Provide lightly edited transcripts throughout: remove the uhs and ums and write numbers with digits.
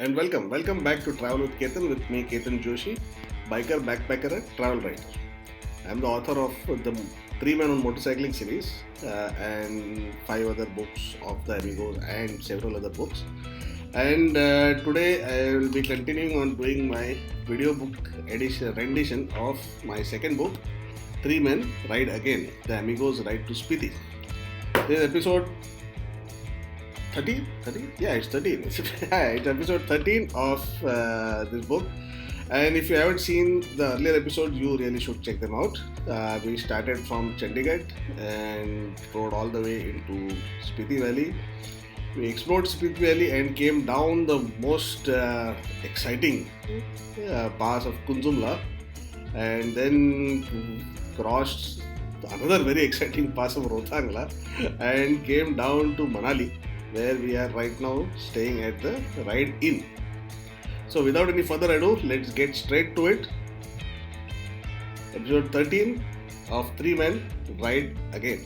and welcome. Welcome back to Travel with Ketan with me, Ketan Joshi, biker, backpacker, and travel writer. I'm the author of the Three Men on Motorcycling series and five other books of the Amigos and several other books. And today I will be continuing on doing my video book rendition of my second book, Three Men Ride Again, the Amigos Ride to Spiti. This is episode 13? 13? Yeah, it's 13. It's episode 13 of this book. And if you haven't seen the earlier episodes, you really should check them out. We started from Chandigarh and rode all the way into Spiti Valley. We explored Spiti Valley and came down the most exciting pass of Kunzumla and then crossed another very exciting pass of Rohtangla and came down to Manali, where we are right now staying at the Ride Inn. So without any further ado, let's get straight to it. Episode 13 of Three Men Ride Again.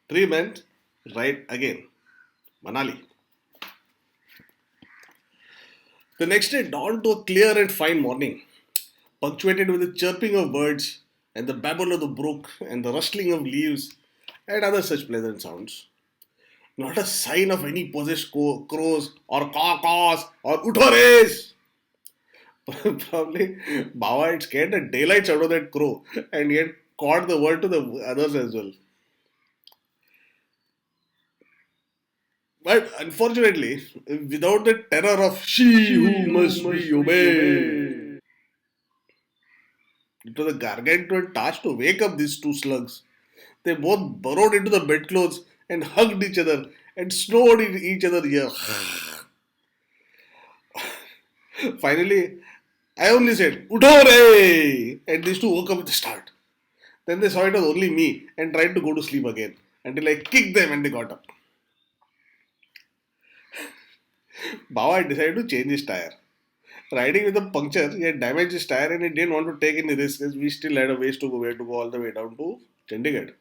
Three Men Ride Again, Manali. The next day dawned to a clear and fine morning, punctuated with the chirping of birds and the babble of the brook and the rustling of leaves and other such pleasant sounds. Not a sign of any possessed crows or caws or utores. Probably Baba had scared the daylights out of that crow and yet caught the word to the others as well. But unfortunately, without the terror of she who must be obeyed, it was a gargantuan task to wake up these two slugs. They both burrowed into the bedclothes and hugged each other and snored in each other's ear. Finally, I only said, Utore! And these two woke up with a start. Then they saw it was only me and tried to go to sleep again until I kicked them and they got up. Baba had decided to change his tire. Riding with a puncture, he had damaged his tire and he didn't want to take any risks as we still had a ways to go. We had to go all the way down to Chandigarh.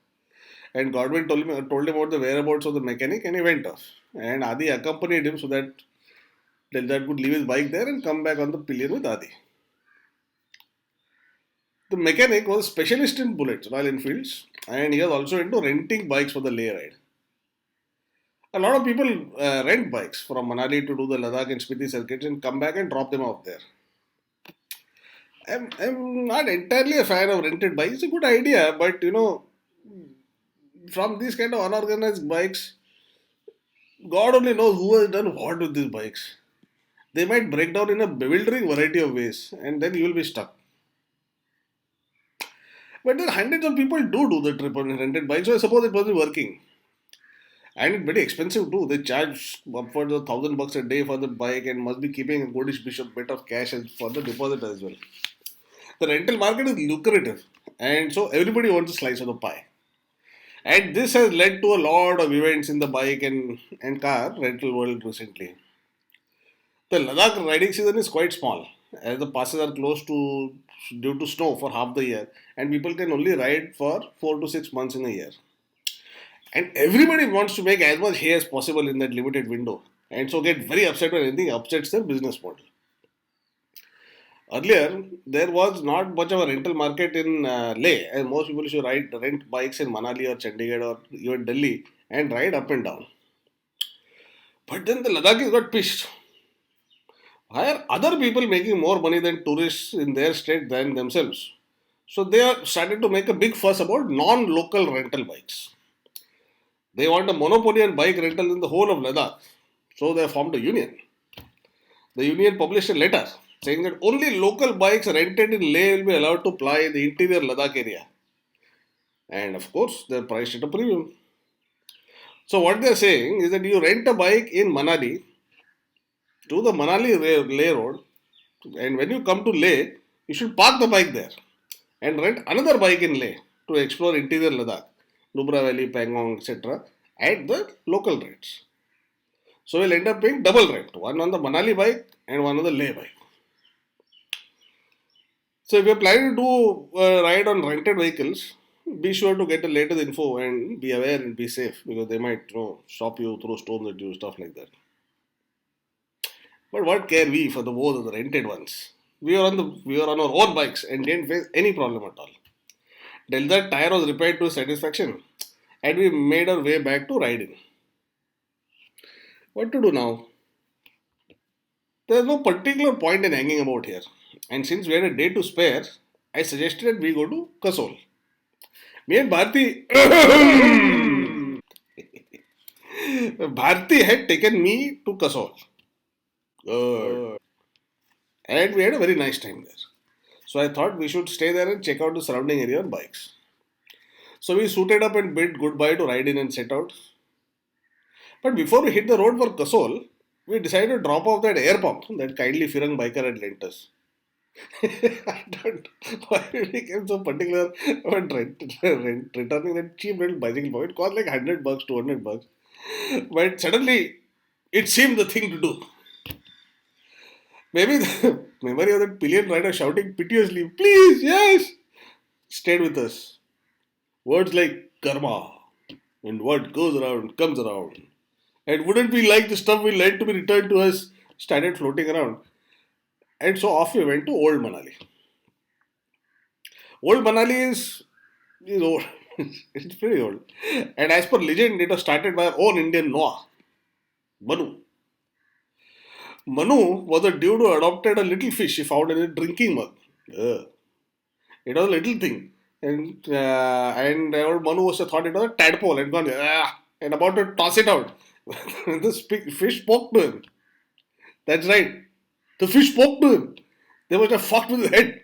And Godwin told him about the whereabouts of the mechanic and he went off. And Adi accompanied him so that could leave his bike there and come back on the pillion with Adi. The mechanic was a specialist in bullets, Royal Enfields, and he was also into renting bikes for the lay ride. A lot of people rent bikes from Manali to do the Ladakh and Spiti circuits and come back and drop them off there. I'm not entirely a fan of rented bikes. It's a good idea, but from these kind of unorganized bikes, God only knows who has done what with these bikes. They might break down in a bewildering variety of ways, and then you will be stuck. But then hundreds of people do the trip on rented bikes, so I suppose it wasn't working. And it's very expensive too. They charge upwards of $1,000 a day for the bike and must be keeping a goodish bit of cash for the deposit as well. The rental market is lucrative, and so everybody wants a slice of the pie. And this has led to a lot of events in the bike and car rental world recently. The Ladakh riding season is quite small, as the passes are closed due to snow for half the year, and people can only ride for 4 to 6 months in a year. And everybody wants to make as much hay as possible in that limited window, and so get very upset when anything upsets their business model. Earlier, there was not much of a rental market in Leh, and most people should rent bikes in Manali or Chandigarh or even Delhi and ride up and down. But then the Ladakhis got pissed. Why are other people making more money than tourists in their state than themselves? So they are started to make a big fuss about non-local rental bikes. They want a monopoly on bike rental in the whole of Ladakh. So they formed a union. The union published a letter saying that only local bikes rented in Leh will be allowed to ply in the interior Ladakh area. And of course, they're priced at a premium. So what they're saying is that you rent a bike in Manali to the Manali Leh road, and when you come to Leh, you should park the bike there and rent another bike in Leh to explore interior Ladakh, Nubra Valley, Pangong, etc. at the local rates. So we'll end up paying double rent, one on the Manali bike and one on the Leh bike. So if you're planning to do ride on rented vehicles, be sure to get the latest info and be aware and be safe because they might, stop you, throw stones at you, stuff like that. But what care we for the woes of the rented ones? We were on our own bikes and didn't face any problem at all. Till that tire was repaired to satisfaction, and we made our way back to riding. What to do now? There's no particular point in hanging about here. And since we had a day to spare, I suggested that we go to Kasol. Me and Bharti, Bharti had taken me to Kasol. Good. And we had a very nice time there. So I thought we should stay there and check out the surrounding area on bikes. So we suited up and bid goodbye to ride in and set out. But before we hit the road for Kasol, we decided to drop off that air pump that kindly Firang biker had lent us. I don't why we became so particular about returning that cheap little bicycle for it. Cost like $100, $200. But suddenly it seemed the thing to do. Maybe the memory of that pillion rider shouting piteously, please, yes, stayed with us. Words like karma and what goes around comes around. And wouldn't we like the stuff we lent to be returned to us started floating around. And so off we went to Old Manali. Old Manali is old. It's pretty old. And as per legend, it was started by our own Indian Noah, Manu. Manu was a dude who adopted a little fish he found in a drinking mug. Ugh. It was a little thing. And old Manu was thought it was a tadpole and gone, "Ah," and about to toss it out. The fish spoke to him. That's right. The fish spoke to him. They must have fucked with his head.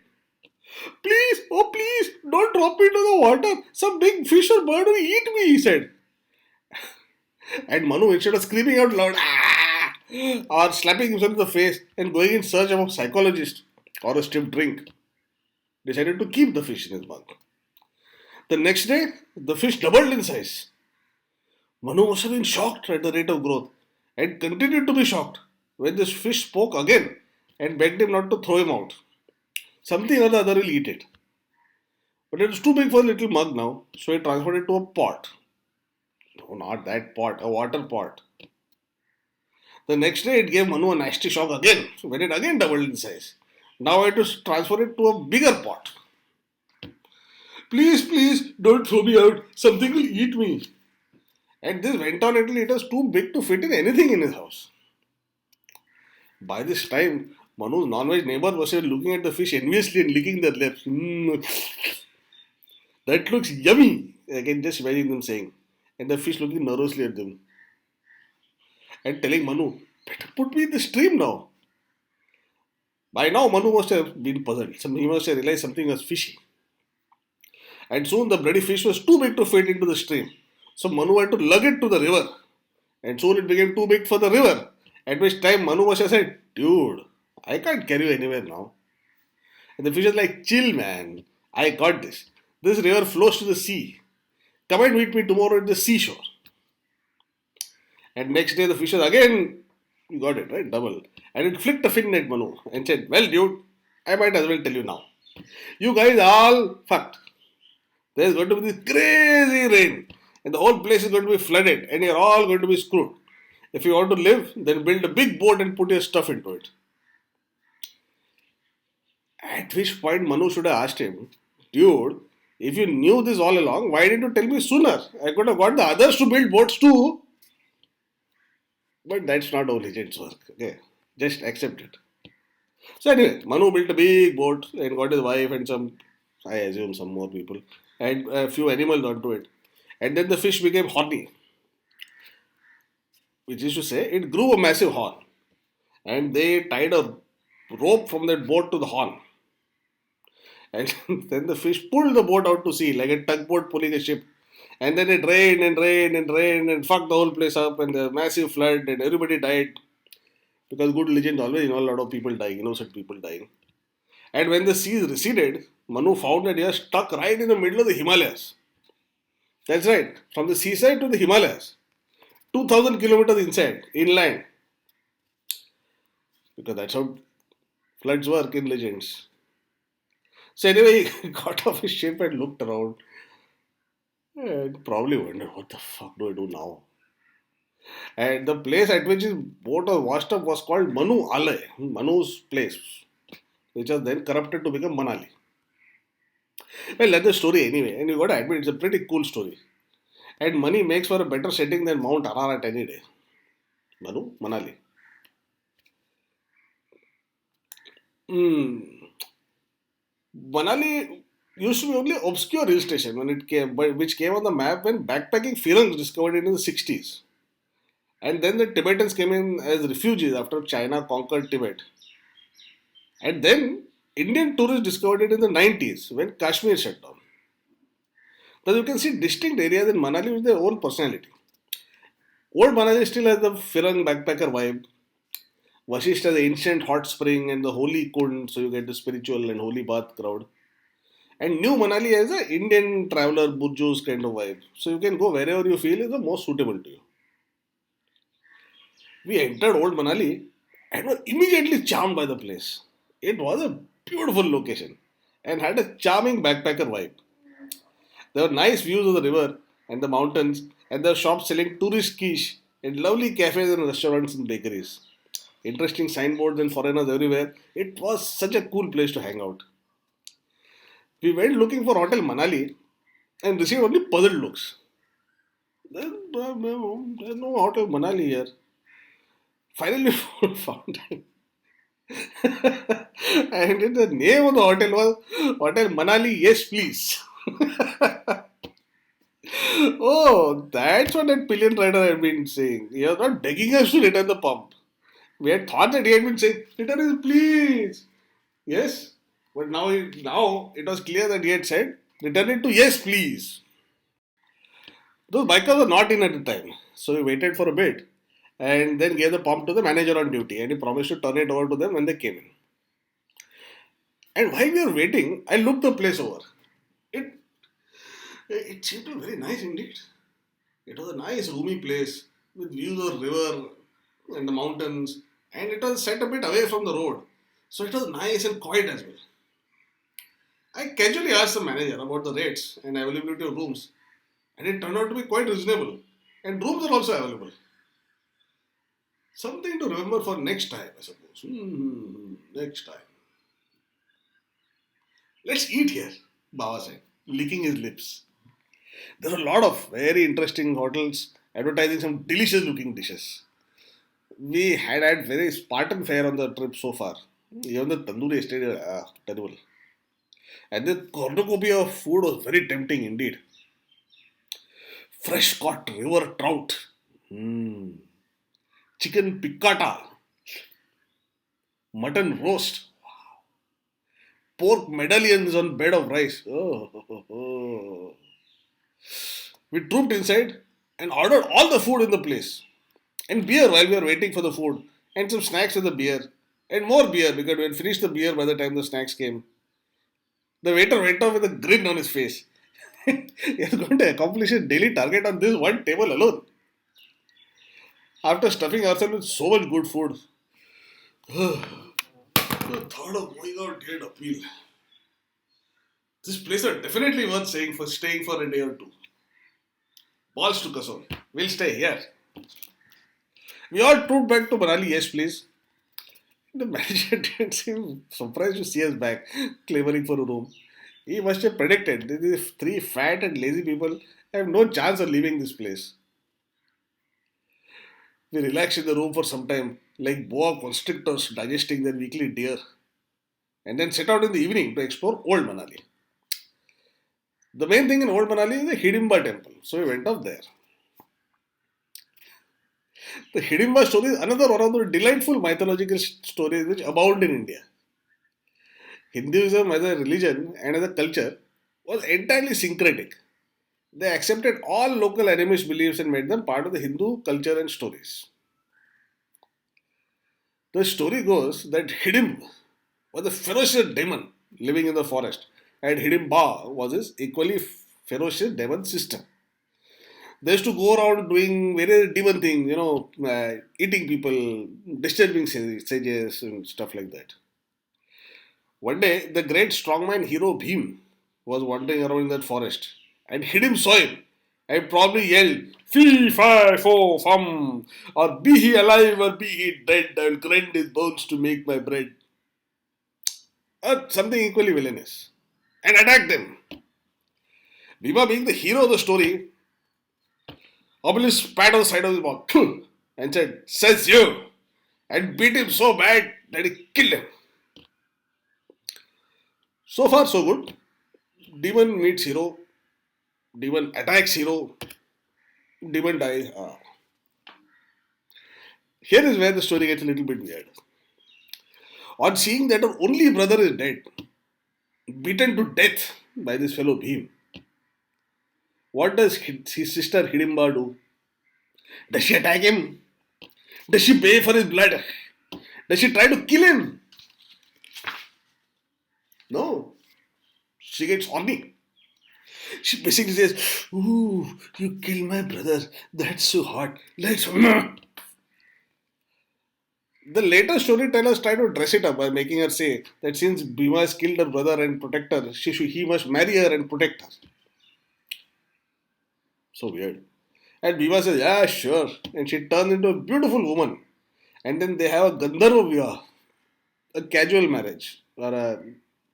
Please, oh please, don't drop me into the water. Some big fish or bird will eat me, he said. And Manu, instead of screaming out loud, "Ah!" or slapping himself in the face and going in search of a psychologist or a stiff drink, decided to keep the fish in his mug. The next day, the fish doubled in size. Manu must have been shocked at the rate of growth and continued to be shocked when this fish spoke again and begged him not to throw him out. Something or the other will eat it. But it was too big for a little mug now, so he transferred it to a pot. No, not that pot, a water pot. The next day, it gave Manu a nasty shock again, when it again doubled in size. Now I had to transfer it to a bigger pot. Please, please, don't throw me out. Something will eat me. And this went on until it was too big to fit in anything in his house. By this time, Manu's non-veg neighbor was looking at the fish enviously and licking their lips. That looks yummy. I can just imagine them saying. And the fish looking nervously at them. And telling Manu, better put me in the stream now. By now, Manu must have been puzzled. He must have realized something was fishy. And soon the bloody fish was too big to fit into the stream. So Manu had to lug it to the river. And soon it became too big for the river. At which time Manu must have said, dude, I can't carry you anywhere now. And the fish was like, chill man, I got this. This river flows to the sea. Come and meet me tomorrow at the seashore. And next day the fish was again, you got it, right? Double. And it flicked a fin at Manu and said, well dude, I might as well tell you now. You guys all fucked. There's going to be this crazy rain. And the whole place is going to be flooded. And you're all going to be screwed. If you want to live, then build a big boat and put your stuff into it. At which point Manu should have asked him, dude, if you knew this all along, why didn't you tell me sooner? I could have got the others to build boats too. But that's not how legends work. Okay, just accept it. So anyway, Manu built a big boat and got his wife and I assume some more people, and a few animals onto it. And then the fish became horny. Which is to say, it grew a massive horn. And they tied a rope from that boat to the horn. And then the fish pulled the boat out to sea like a tugboat pulling a ship. And then it rained and rained and rained and fucked the whole place up and the massive flood and everybody died. Because good legends always a lot of people dying, innocent people dying. And when the seas receded, Manu found that he was stuck right in the middle of the Himalayas. That's right, from the seaside to the Himalayas. 2000 kilometers inside, inland. Because that's how floods work in legends. So anyway, he got off his ship and looked around. And probably wonder what the fuck do I do now? And the place at which his boat was washed up was called Manu Alay, Manu's place, which was then corrupted to become Manali. Well, that's the story anyway, and you gotta admit it's a pretty cool story. And money makes for a better setting than Mount Ararat any day. Manu, Manali. Hmm. Manali used to be only obscure hill station when it came, but which came on the map when backpacking Firangs discovered it in the 60s. And then the Tibetans came in as refugees after China conquered Tibet. And then Indian tourists discovered it in the 90s when Kashmir shut down. Thus you can see distinct areas in Manali with their own personality. Old Manali still has the Firang backpacker vibe. Vasisht has the ancient hot spring and the holy kund, so you get the spiritual and holy bath crowd. And New Manali has a Indian traveler Burjus kind of vibe. So you can go wherever you feel is the most suitable to you. We entered Old Manali and were immediately charmed by the place. It was a beautiful location and had a charming backpacker vibe. There were nice views of the river and the mountains, and there were shops selling tourist quiche and lovely cafes and restaurants and bakeries. Interesting signboards and foreigners everywhere. It was such a cool place to hang out. We went looking for Hotel Manali and received only puzzled looks. There's no Hotel Manali here. Finally, found it. And the name of the hotel was Hotel Manali. Yes, please. Oh, that's what that pillion rider had been saying. He was not begging us to return the pump. We had thought that he had been saying, return it, please. Yes. But now it was clear that he had said, return it to yes, please. Those bikers were not in at the time. So we waited for a bit and then gave the pump to the manager on duty and he promised to turn it over to them when they came in. And while we were waiting, I looked the place over. It it seemed to be very nice indeed. It was a nice roomy place with views of river and the mountains, and it was set a bit away from the road. So it was nice and quiet as well. I casually asked the manager about the rates and availability of rooms, and it turned out to be quite reasonable. And rooms are also available. Something to remember for next time, I suppose. Next time. Let's eat here, Baba said, licking his lips. There are a lot of very interesting hotels advertising some delicious looking dishes. We had very Spartan fare on the trip so far. Even the tandoori yesterday, terrible. And the cornucopia of food was very tempting indeed. Fresh caught river trout, mm. Chicken piccata, mutton roast, pork medallions on bed of rice. Oh. We trooped inside and ordered all the food in the place. And beer while we were waiting for the food. And some snacks with the beer. And more beer because we had finished the beer by the time the snacks came. The waiter went off with a grin on his face. He was going to accomplish his daily target on this one table alone. After stuffing ourselves with so much good food, the thought of going out did appeal. This place is definitely worth staying for a day or two. Balls to Kasol. We'll stay here. We all trooped back to Manali, yes please. The manager didn't seem surprised to see us back, clamoring for a room. He must have predicted that these three fat and lazy people have no chance of leaving this place. We relaxed in the room for some time, like boa constrictors digesting their weekly deer, and then set out in the evening to explore Old Manali. The main thing in Old Manali is the Hidimba temple, so we went off there. The Hidimba story is another one of the delightful mythological stories which abound in India. Hinduism as a religion and as a culture was entirely syncretic. They accepted all local animist beliefs and made them part of the Hindu culture and stories. The story goes that Hidimba was a ferocious demon living in the forest, and Hidimba was his equally ferocious demon sister. They used to go around doing various demon things, eating people, disturbing sages, and stuff like that. One day, the great strongman hero Bhim was wandering around in that forest, and Hidim saw him and probably yelled, "Fee, fi, fo, fum," or "Be he alive or be he dead, I'll grind his bones to make my bread," or something equally villainous, and attacked them. Bhima, being the hero of the story, obviously spat on the side of his mouth and said, "Says you," and beat him so bad that he killed him. So far, so good. Demon meets hero, demon attacks hero, demon dies. Here is where the story gets a little bit weird. On seeing that her only brother is dead, beaten to death by this fellow Bhim, what does his sister Hidimba do? Does she attack him? Does she pay for his blood? Does she try to kill him? No. She gets horny. She basically says, "Ooh, you killed my brother. That's so hot. Let's." The later storytellers try to dress it up by making her say that since Bhima has killed her brother and protect her, he must marry her and protect her. So weird. And Bhima says, "Yeah, sure." And she turns into a beautiful woman. And then they have a Gandharva Vivaha, a casual marriage or a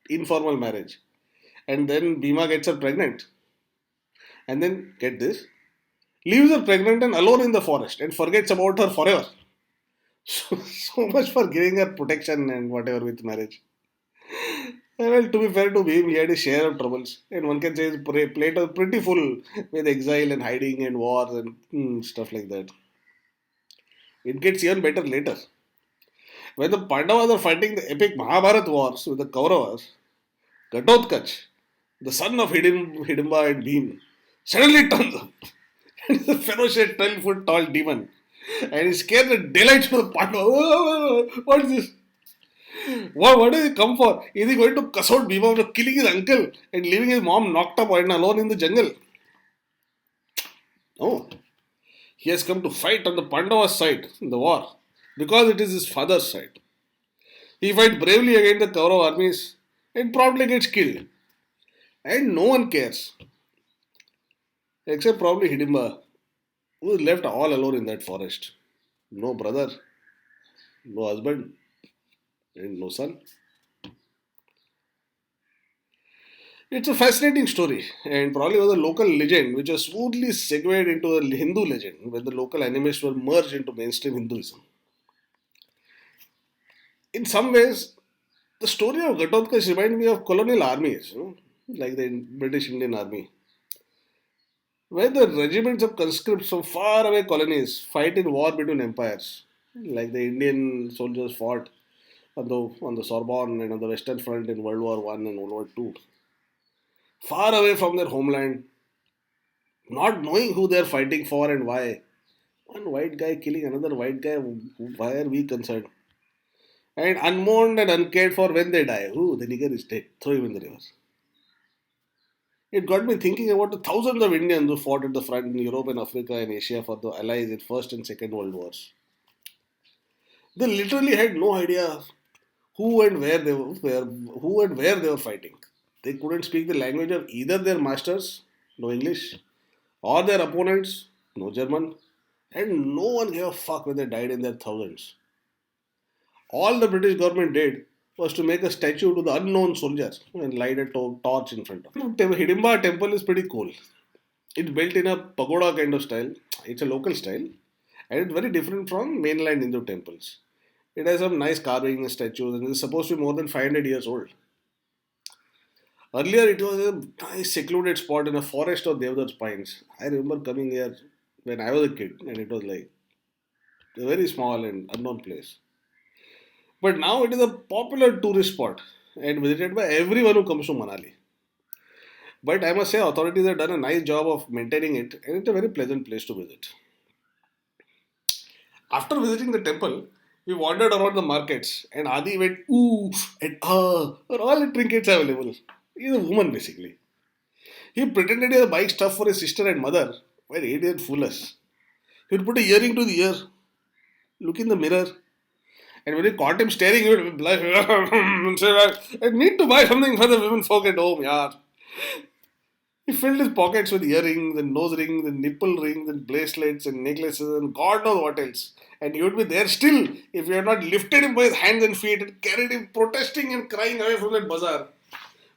informal marriage. And then Bhima gets her pregnant. And then, get this, leaves her pregnant and alone in the forest and forgets about her forever. So much for giving her protection and whatever with marriage. Well, to be fair to him, he had his share of troubles. And one can say his plate was pretty full with exile and hiding and wars and stuff like that. It gets even better later. When the Pandavas are fighting the epic Mahabharata wars with the Kauravas, Ghatotkacha, the son of Hidimba and Bhim, suddenly turns up. And is a ferocious 12-foot tall demon. And he scared the daylights out of the Pandavas. What is this? What does he come for? Is he going to cuss out Bhima for killing his uncle and leaving his mom knocked up and alone in the jungle? No. He has come to fight on the Pandavas' side in the war because it is his father's side. He fights bravely against the Kaurava armies and promptly gets killed. And no one cares. Except probably Hidimba, who is left all alone in that forest. No brother, no husband, and no son. It's a fascinating story and probably was a local legend which was smoothly segued into a Hindu legend where the local animals were merged into mainstream Hinduism. In some ways, the story of Ghatotkacha reminds me of colonial armies, like the British Indian Army, where the regiments of conscripts from faraway colonies fight in war between empires, like the Indian soldiers fought on the Sorbonne and on the Western Front in World War One and World War Two, far away from their homeland, not knowing who they're fighting for and why. One white guy killing another white guy, why are we concerned? And unmourned and uncared for when they die. Ooh, the nigger is dead. Throw him in the river. It got me thinking about the thousands of Indians who fought at the front in Europe and Africa and Asia for the Allies in First and Second World Wars. They literally had no idea who and where they were fighting. They couldn't speak the language of either their masters, no English, or their opponents, no German, and no one gave a fuck when they died in their thousands. All the British government did was to make a statue to the unknown soldier and light a torch in front of him. Hidimba temple is pretty cool. It's built in a pagoda kind of style. It's a local style and it's very different from mainland Hindu temples. It has some nice carving and statues and it's supposed to be more than 500 years old. Earlier, it was a nice secluded spot in a forest of Deodar pines. I remember coming here when I was a kid and it was like a very small and unknown place. But now it is a popular tourist spot and visited by everyone who comes to Manali. But I must say, authorities have done a nice job of maintaining it and it's a very pleasant place to visit. After visiting the temple, we wandered around the markets and Adi went ooh and ah for all the trinkets available. He's a woman basically. He pretended he was buying stuff for his sister and mother, while he didn't fool us. He would put a earring to the ear, look in the mirror, and when he caught him staring, he would be like, I need to buy something for the women folk at home, yaar. He filled his pockets with earrings and nose rings and nipple rings and bracelets and necklaces and God knows what else. And he would be there still if you had not lifted him by his hands and feet and carried him protesting and crying away from that bazaar.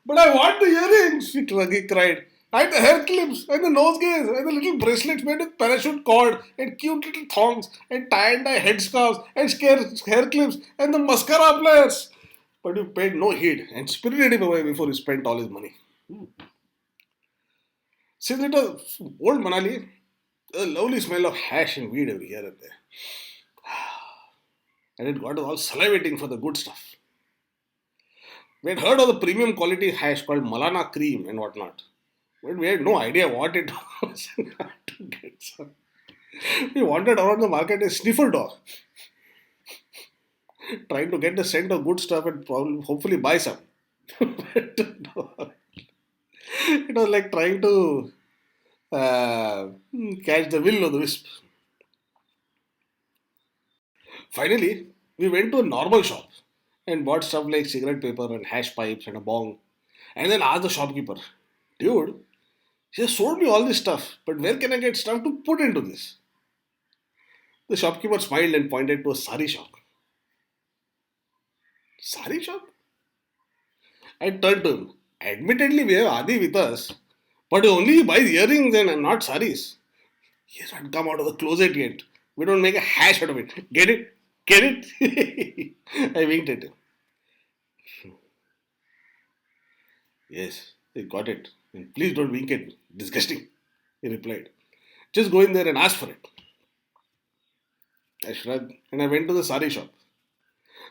But I want the earrings, he cried. And the hair clips, and the nosegays, and the little bracelets made with parachute cord, and cute little thongs, and tie-and-dye headscarves, and hair clips, and the mascara appliers. But you paid no heed and spirited him away before he spent all his money. Since it was old Manali, a lovely smell of hash and weed every here and there. And it got us all salivating for the good stuff. We had heard of the premium quality hash called Malana cream and whatnot. But we had no idea what it was and how to get some. We wandered around the market as sniffer dog, trying to get the scent of good stuff and probably, hopefully buy some. But no, it was like trying to catch the will of the wisp. Finally, we went to a normal shop and bought stuff like cigarette paper and hash pipes and a bong. And then asked the shopkeeper, dude, she has sold me all this stuff, but where can I get stuff to put into this? The shopkeeper smiled and pointed to a sari shop. Sari shop? I turned to him. Admittedly, we have Adi with us, but he only buys earrings and not saris. He has not come out of the closet yet. We don't make a hash out of it. Get it? Get it? I winked at him. Yes, I got it. And please don't wink at me. Disgusting. He replied. Just go in there and ask for it. I shrugged and I went to the sari shop.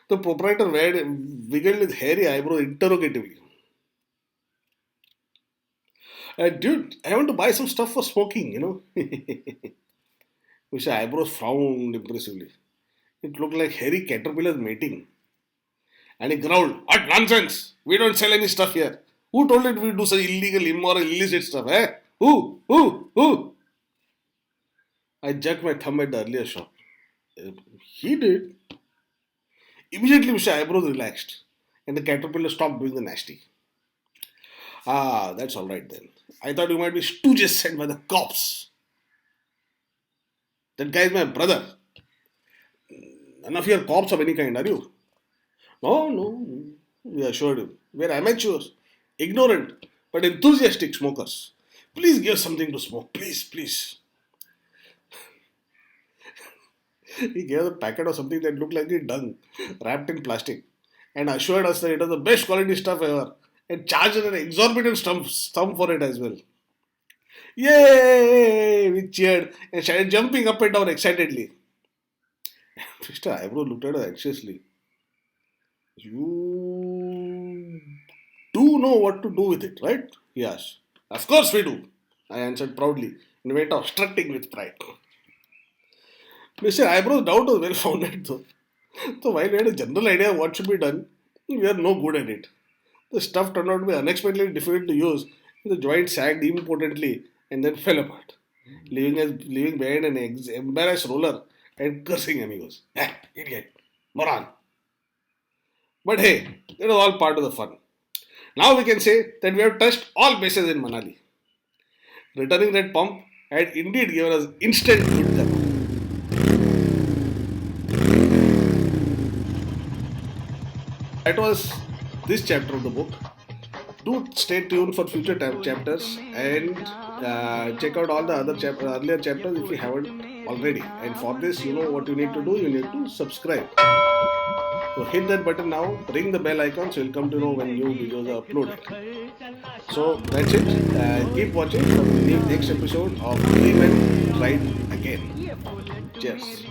The proprietor wiggled his hairy eyebrow interrogatively. Dude, I want to buy some stuff for smoking. Which eyebrows frowned impressively. It looked like hairy caterpillars mating. And he growled, what nonsense! We don't sell any stuff here. Who told it we do such illegal, immoral, illicit stuff, eh? Who? I jerked my thumb at the earlier shop. He did. Immediately, Mr. Eyebrows relaxed, and the caterpillar stopped doing the nasty. Ah, that's all right then. I thought you might be stooges sent by the cops. That guy is my brother. None of you are cops of any kind, are you? No, we assured him. We are amateurs, ignorant, but enthusiastic smokers. Please give us something to smoke. Please. He gave us a packet of something that looked like a dung, wrapped in plastic, and assured us that it was the best quality stuff ever, and charged an exorbitant sum for it as well. Yay! We cheered and started jumping up and down excitedly. Mr. Eyebrow looked at us anxiously. You do know what to do with it, right? He asked. Of course we do, I answered proudly and went off strutting with pride. Mr. Eyebrow's doubt was well founded though. So while we had a general idea of what should be done, we were no good at it. The stuff turned out to be unexpectedly difficult to use. The joint sagged impotently and then fell apart, leaving behind an embarrassed roller and cursing amigos. Idiot, moron. But hey, it was all part of the fun. Now we can say that we have touched all bases in Manali. Returning that pump had indeed given us instant good karma. That was this chapter of the book. Do stay tuned for future chapters and check out all the other earlier chapters if you haven't already. And for this, you know what you need to do. You need to subscribe. So hit that button now, ring the bell icon so you'll come to know when new videos are uploaded. So that's it. Keep watching for the next episode of Three Men Tried Again. Cheers.